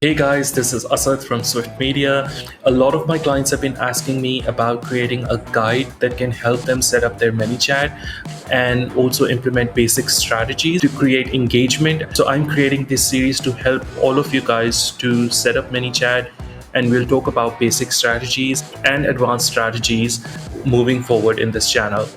Hey guys, this is Asad from Swift Media. A lot of my clients have been asking me about creating a guide that can help them set up their Manychat and also implement basic strategies to create engagement. So I'm creating this series to help all of you guys to set up Manychat, and we'll talk about basic strategies and advanced strategies moving forward in this channel.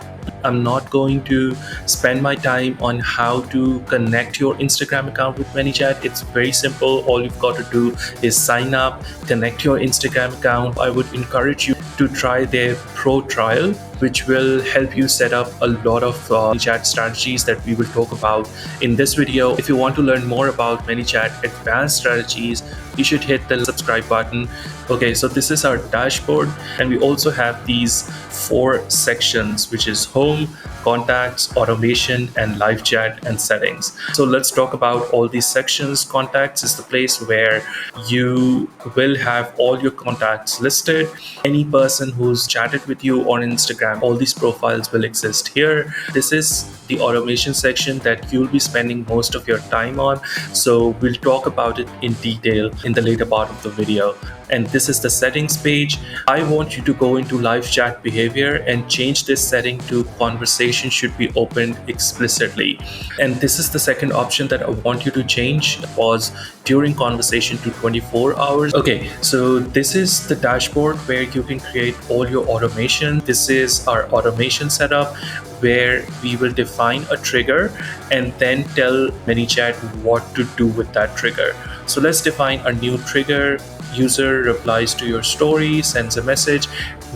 I'm not going to spend my time on how to connect your Instagram account with Manychat. It's very simple. All you've got to do is sign up, connect your Instagram account. I would encourage you to try their pro trial, which will help you set up a lot of Manychat strategies that we will talk about in this video. If you want to learn more about Manychat advanced strategies, you should hit the subscribe button. Okay, so this is our dashboard, and we also have these 4 sections, which is home, contacts, automation, and live chat and settings. So let's talk about all these sections. Contacts is the place where you will have all your contacts listed. Any person who's chatted with you on Instagram, all these profiles will exist here. This is the automation section that you'll be spending most of your time on. So we'll talk about it in detail in the later part of the video. And this is the settings page. I want you to go into live chat behavior and change this setting to conversation should be opened explicitly. And this is the second option that I want you to change, pause during conversation to 24 hours. Okay, so this is the dashboard where you can create all your automation. This is our automation setup where we will define a trigger and then tell Manychat what to do with that trigger. So let's define a new trigger. User replies to your story, sends a message.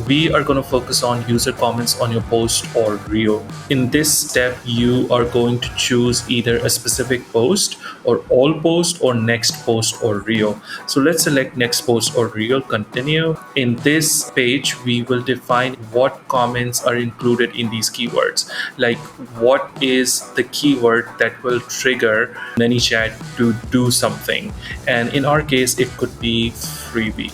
We are going to focus on user comments on your post or reel. In this step, you are going to choose either a specific post or all post or next post or reel. So let's select next post or reel, continue. In this page, we will define what comments are included in these keywords. Like what is the keyword that will trigger Manychat to do something. And in our case, it could be freebie.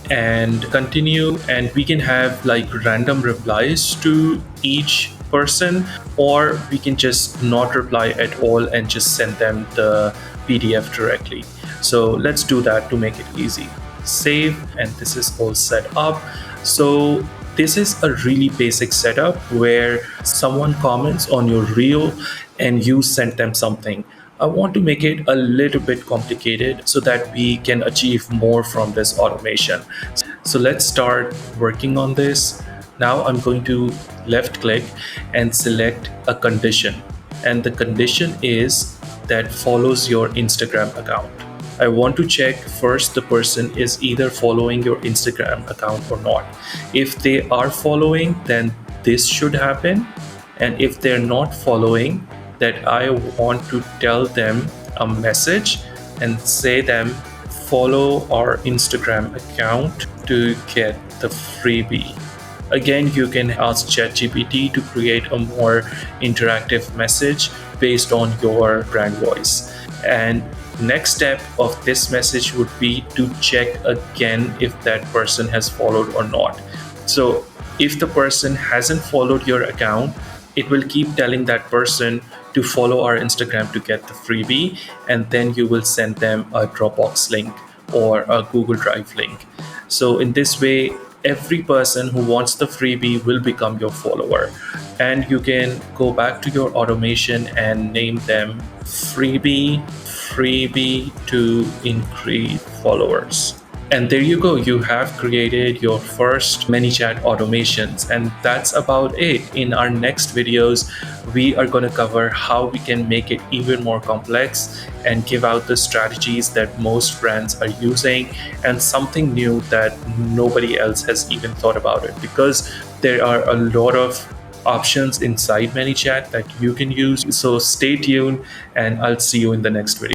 And continue, and we can have like random replies to each person, or we can just not reply at all and just send them the PDF directly. So let's do that to make it easy. Save, and this is all set up. So this is a really basic setup where someone comments on your reel and you send them something. I want to make it a little bit complicated so that we can achieve more from this automation. So let's start working on this. Now I'm going to left click and select a condition. And the condition is that follows your Instagram account. I want to check first the person is either following your Instagram account or not. If they are following, then this should happen. And if they're not following, that I want to tell them a message and say them follow our Instagram account to get the freebie. Again, you can ask ChatGPT to create a more interactive message based on your brand voice. And next step of this message would be to check again if that person has followed or not. So if the person hasn't followed your account, it will keep telling that person to follow our Instagram to get the freebie, and then you will send them a Dropbox link or a Google Drive link. So in this way, every person who wants the freebie will become your follower. And you can go back to your automation and name them freebie to increase followers. And there you go, you have created your first Manychat automations, and that's about it. In our next videos, we are going to cover how we can make it even more complex and give out the strategies that most brands are using and something new that nobody else has even thought about it, because there are a lot of options inside Manychat that you can use. So stay tuned, and I'll see you in the next video.